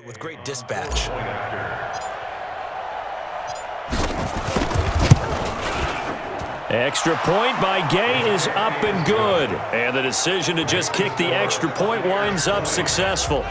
with great dispatch. Extra point by Gay is up and good. And the decision to just kick the extra point winds up successful.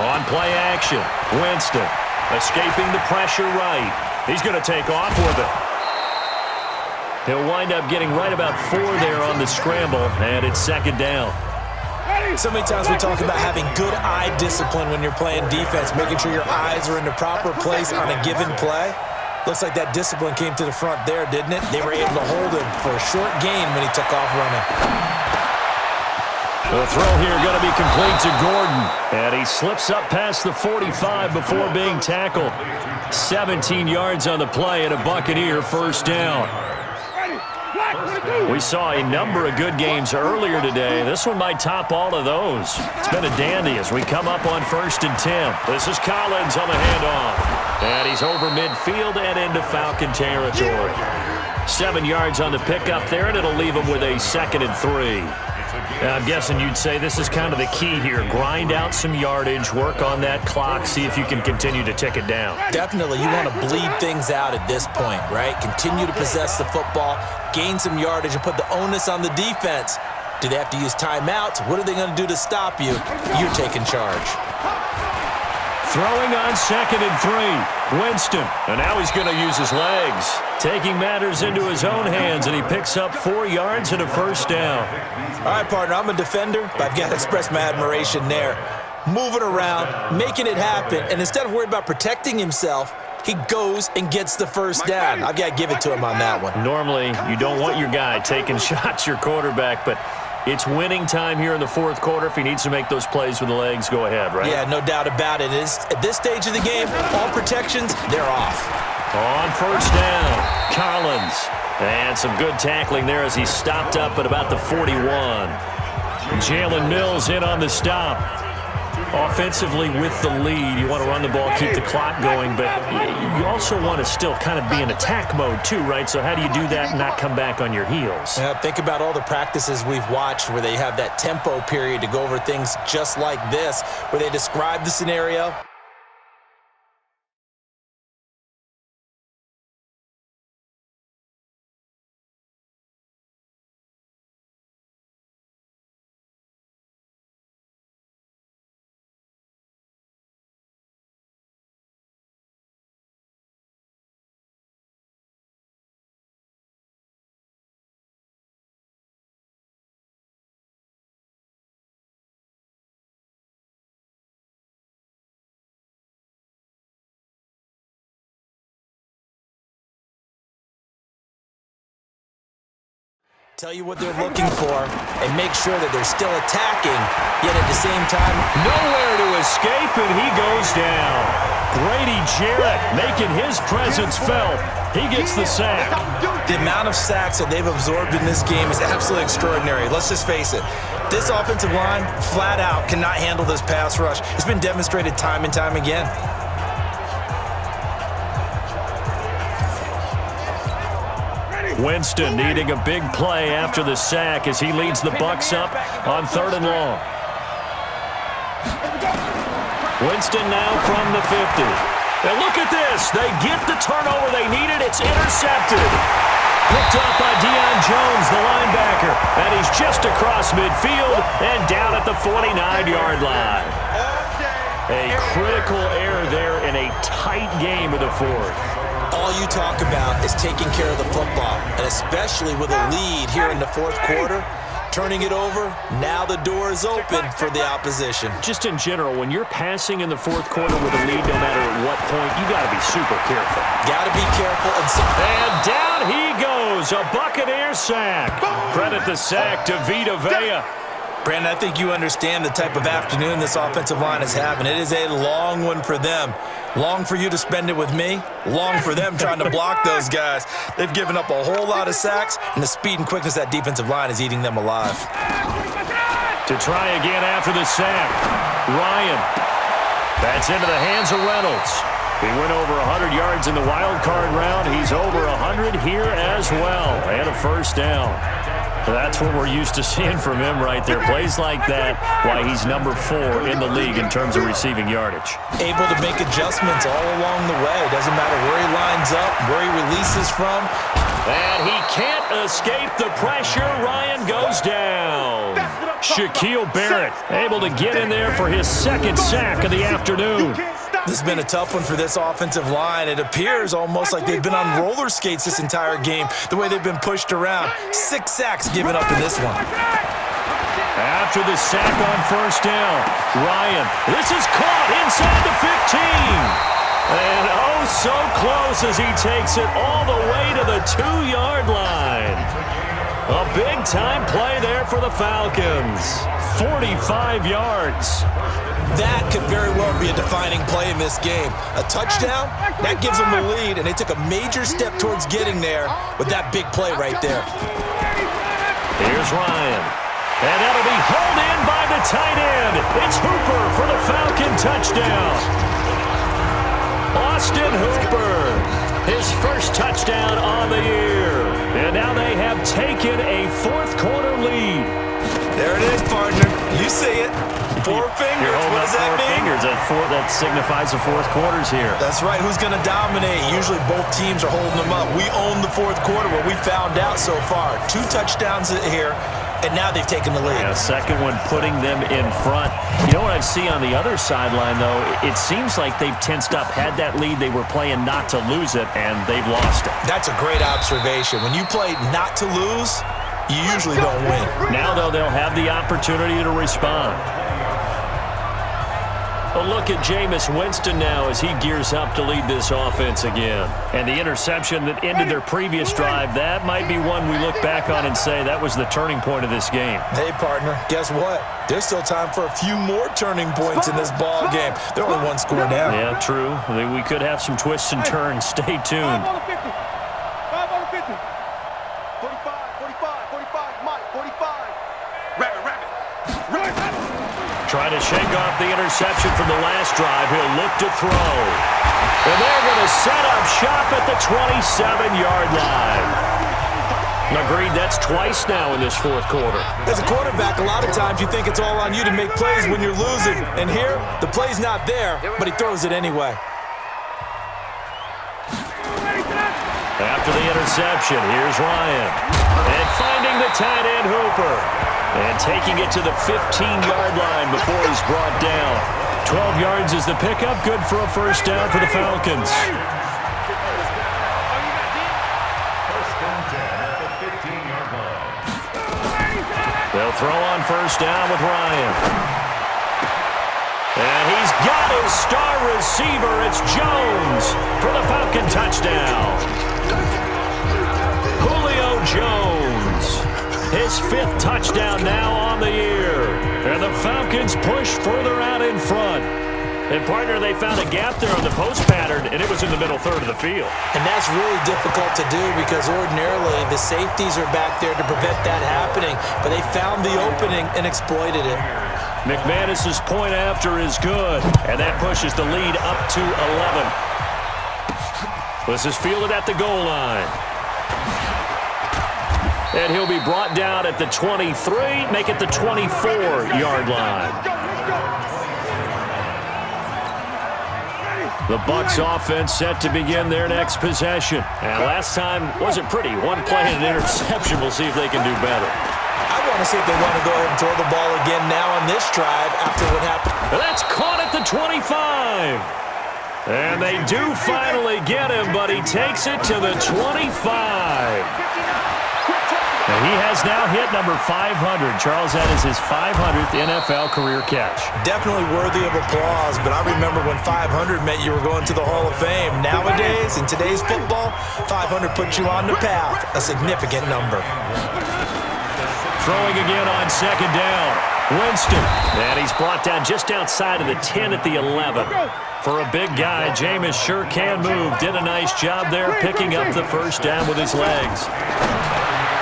On play action, Winston escaping the pressure right. He's going to take off with it. He'll wind up getting right about 4 there on the scramble, and it's second down. So many times we talk about having good eye discipline when you're playing defense, making sure your eyes are in the proper place on a given play. Looks like that discipline came to the front there, didn't it? They were able to hold him for a short gain when he took off running. The throw here going to be complete to Gordon. And he slips up past the 45 before being tackled. 17 yards on the play and a Buccaneer first down. We saw a number of good games earlier today. This one might top all of those. It's been a dandy as we come up on 1st and 10. This is Collins on the handoff. And he's over midfield and into Falcon territory. 7 yards on the pickup there, and it'll leave him with a 2nd and 3. I'm guessing you'd say this is kind of the key here. Grind out some yardage, work on that clock, see if you can continue to tick it down. Definitely, you want to bleed things out at this point, right? Continue to possess the football, gain some yardage, and put the onus on the defense. Do they have to use timeouts? What are they going to do to stop you? You're taking charge. Throwing on 2nd and 3. Winston, and now he's going to use his legs. Taking matters into his own hands, and he picks up 4 yards and a first down. All right, partner, I'm a defender, but I've got to express my admiration there. Moving around, making it happen, and instead of worried about protecting himself, he goes and gets the first down. I've got to give it to him on that one. Normally, you don't want your guy taking shots, your quarterback, but it's winning time here in the 4th quarter. If he needs to make those plays with the legs, go ahead, right? Yeah, no doubt about it. At this stage of the game, all protections, they're off. On first down, Collins. And some good tackling there as he stopped up at about the 41. Jalen Mills in on the stop. Offensively with the lead, you want to run the ball, keep the clock going, but you also want to still kind of be in attack mode too, right? So how do you do that and not come back on your heels? Yeah, think about all the practices we've watched where they have that tempo period to go over things just like this, where they describe the scenario. Tell you what they're looking for and make sure that they're still attacking, yet at the same time, nowhere to escape, and he goes down. Grady Jarrett making his presence felt. He gets the sack. The amount of sacks that they've absorbed in this game is absolutely extraordinary. Let's just face it. This offensive line, flat out, cannot handle this pass rush. It's been demonstrated time and time again. Winston needing a big play after the sack as he leads the Bucs up on 3rd and long. Winston now from the 50. Now look at this. They get the turnover they needed. It's intercepted. Picked up by Deion Jones, the linebacker. And he's just across midfield and down at the 49-yard line. A critical error there in a tight game of the 4th. All you talk about is taking care of the football, and especially with a lead here in the 4th quarter, turning it over, now the door is open for the opposition. Just in general, when you're passing in the 4th quarter with a lead, no matter at what point, you got to be super careful. Got to be careful. And down he goes, a Buccaneer sack. Credit the sack to Vita Vea. Brandon, I think you understand the type of afternoon this offensive line is having. It is a long one for them. Long for you to spend it with me. Long for them trying to block those guys. They've given up a whole lot of sacks, and the speed and quickness of that defensive line is eating them alive. To try again after the sack, Ryan. That's into the hands of Reynolds. He went over 100 yards in the wild card round. He's over 100 here as well, and a first down. That's what we're used to seeing from him right there. Plays like that, why he's number 4 in the league in terms of receiving yardage. Able to make adjustments all along the way. Doesn't matter where he lines up, where he releases from. And he can't escape the pressure. Ryan goes down. Shaquille Barrett able to get in there for his second sack of the afternoon. This has been a tough one for this offensive line. It appears almost like they've been on roller skates this entire game, the way they've been pushed around. 6 sacks given up in this one. After the sack on first down, Ryan, this is caught inside the 15. And oh, so close as he takes it all the way to the 2-yard line. A big-time play there for the Falcons. 45 yards. That could very well be a defining play in this game. A touchdown, that gives them the lead, and they took a major step towards getting there with that big play right there. Here's Ryan. And that'll be hauled in by the tight end. It's Hooper for the Falcon touchdown. Austin Hooper, his first touchdown on the year. And now they have taken a fourth-quarter lead. There it is, partner. You see it. 4 fingers. What does that mean? Fingers. That signifies the fourth quarter's here. That's right. Who's going to dominate? Usually both teams are holding them up. We own the fourth quarter, what we found out so far. 2 touchdowns here, and now they've taken the lead. Yeah, second one putting them in front. You know what I see on the other sideline, though? It seems like they've tensed up. Had that lead, they were playing not to lose it, and they've lost it. That's a great observation. When you play not to lose, you usually don't win. Now, though, they'll have the opportunity to respond. A look at Jameis Winston now as he gears up to lead this offense again. And the interception that ended their previous drive, that might be one we look back on and say that was the turning point of this game. Hey, partner, guess what? There's still time for a few more turning points in this ball game. They're only 1 score down. Yeah, true. We could have some twists and turns. Stay tuned. 5 on the 50. 45, Mike, 45. Rabbit. Trying to shake off the interception from the last drive. He'll look to throw. And they're going to set up shop at the 27-yard line. Agreed, that's twice now in this fourth quarter. As a quarterback, a lot of times you think it's all on you to make plays when you're losing. And here, the play's not there, but he throws it anyway. After the interception, here's Ryan. And finding the tight end Hooper. And taking it to the 15-yard line before he's brought down. 12 yards is the pickup. Good for a first down for the Falcons. They'll throw on first down with Ryan. And he's got his star receiver. It's Jones for the Falcon touchdown. Julio Jones. His 5th touchdown now on the year. And the Falcons push further out in front. And, partner, they found a gap there on the post pattern, and it was in the middle third of the field. And that's really difficult to do because ordinarily the safeties are back there to prevent that happening. But they found the opening and exploited it. McManus's point after is good, and that pushes the lead up to 11. This is fielded at the goal line. And he'll be brought down at the 23, make it the 24-yard line. The Bucs offense set to begin their next possession. And last time wasn't pretty. 1 play and an interception. We'll see if they can do better. I want to see if they want to go ahead and throw the ball again now on this drive after what happened. That's caught at the 25. And they do finally get him, but he takes it to the 25. And he has now hit number 500. Charles, that is his 500th NFL career catch. Definitely worthy of applause, but I remember when 500 meant you were going to the Hall of Fame. Nowadays, in today's football, 500 puts you on the path, a significant number. Throwing again on second down. Winston. And he's brought down just outside of the 10 at the 11. For a big guy, Jameis sure can move. Did a nice job there picking up the first down with his legs.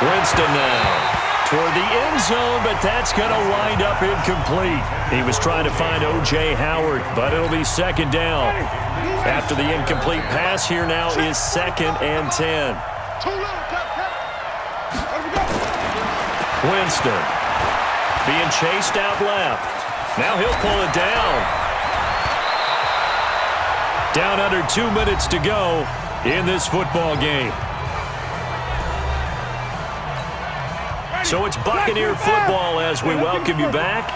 Winston now toward the end zone, but that's going to wind up incomplete. He was trying to find O.J. Howard, but it'll be second down. After the incomplete pass, here now is 2nd and 10. Winston being chased out left. Now he'll pull it down. Down under 2 minutes to go in this football game. So it's Buccaneer football as we welcome you back.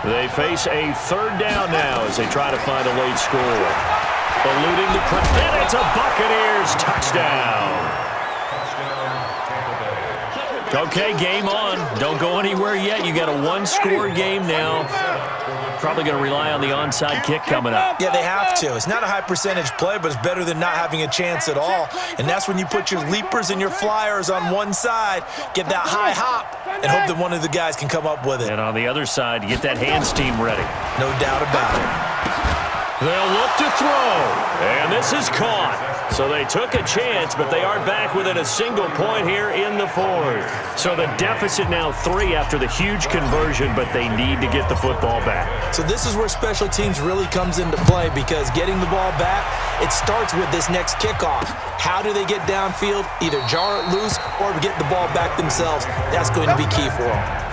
They face a third down now as they try to find a late score. Eluding the pressure, and it's a Buccaneers touchdown. Okay, game on. Don't go anywhere yet. You got a one-score game now. Probably going to rely on the onside kick coming up. Yeah, they have to. It's not a high-percentage play, but it's better than not having a chance at all. And that's when you put your leapers and your flyers on one side, get that high hop, and hope that one of the guys can come up with it. And on the other side, get that hands team ready. No doubt about it. They'll look to throw, and this is caught. So they took a chance, but they are back within a single point here in the fourth. So the deficit now 3 after the huge conversion, but they need to get the football back. So this is where special teams really comes into play, because getting the ball back, it starts with this next kickoff. How do they get downfield? Either jar it loose or get the ball back themselves. That's going to be key for them.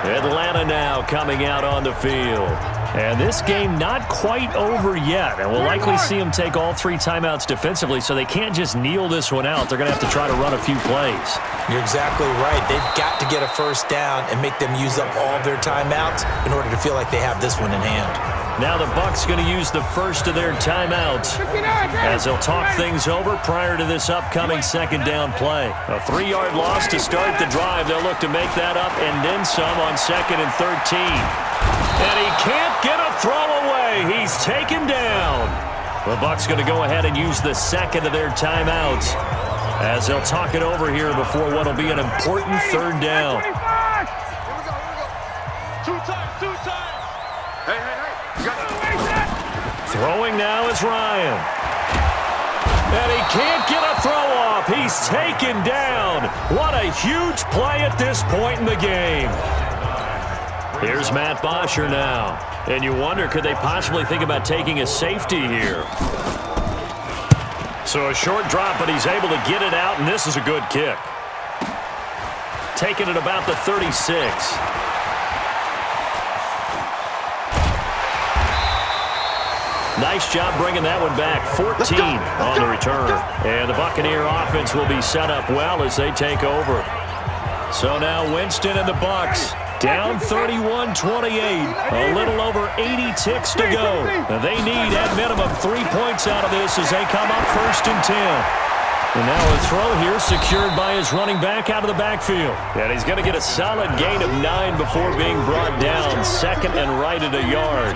Atlanta now coming out on the field. And this game not quite over yet. And we'll likely see them take all 3 timeouts defensively, so they can't just kneel this one out. They're going to have to try to run a few plays. You're exactly right. They've got to get a first down and make them use up all of their timeouts in order to feel like they have this one in hand. Now the Bucs going to use the first of their timeouts as they'll talk things over prior to this upcoming second down play. A 3-yard loss to start the drive. They'll look to make that up and then some on 2nd and 13. And he can't get a throw away. He's taken down. The Bucs going to go ahead and use the second of their timeouts as they'll talk it over here before what will be an important third down. Here we go. Two times. Hey. Throwing now is Ryan. And he can't get a throw off. He's taken down. What a huge play at this point in the game. Here's Matt Bosher now. And you wonder, could they possibly think about taking a safety here? So a short drop, but he's able to get it out, and this is a good kick. Taking it about the 36. Nice job bringing that one back. 14 on the return. And the Buccaneer offense will be set up well as they take over. So now Winston and the Bucs down 31-28. A little over 80 ticks to go. They need at minimum 3 points out of this as they come up 1st and 10. And now a throw here secured by his running back out of the backfield. And he's going to get a solid gain of 9 before being brought down. 2nd and right at a yard.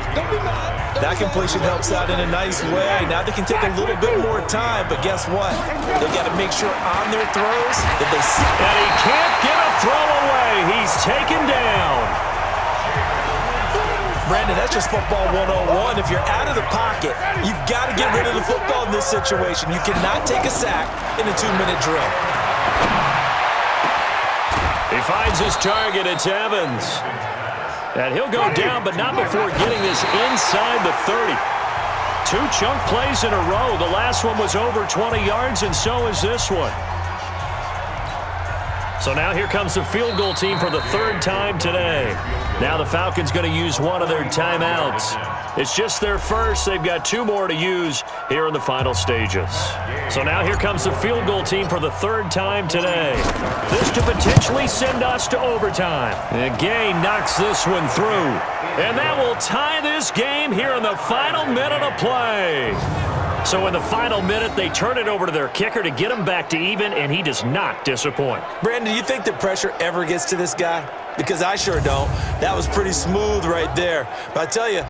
That completion helps out in a nice way. Now they can take a little bit more time, but guess what? They got to make sure on their throws that they see. And he can't get a throw away. He's taken down. Brandon, that's just football 101. If you're out of the pocket, you've got to get rid of the football in this situation. You cannot take a sack in a 2-minute drill. He finds his target. It's Evans. And he'll go down, but not before getting this inside the 30. 2 chunk plays in a row. The last one was over 20 yards, and so is this one. So now here comes the field goal team for the 3rd time today. Now the Falcons going to use one of their timeouts. It's just their first. They've got 2 more to use here in the final stages. So now here comes the field goal team for the 3rd time today. This to potentially send us to overtime. And Gay knocks this one through. And that will tie this game here in the final minute of play. So in the final minute, they turn it over to their kicker to get him back to even, and he does not disappoint. Brandon, do you think the pressure ever gets to this guy? Because I sure don't. That was pretty smooth right there. But I tell you,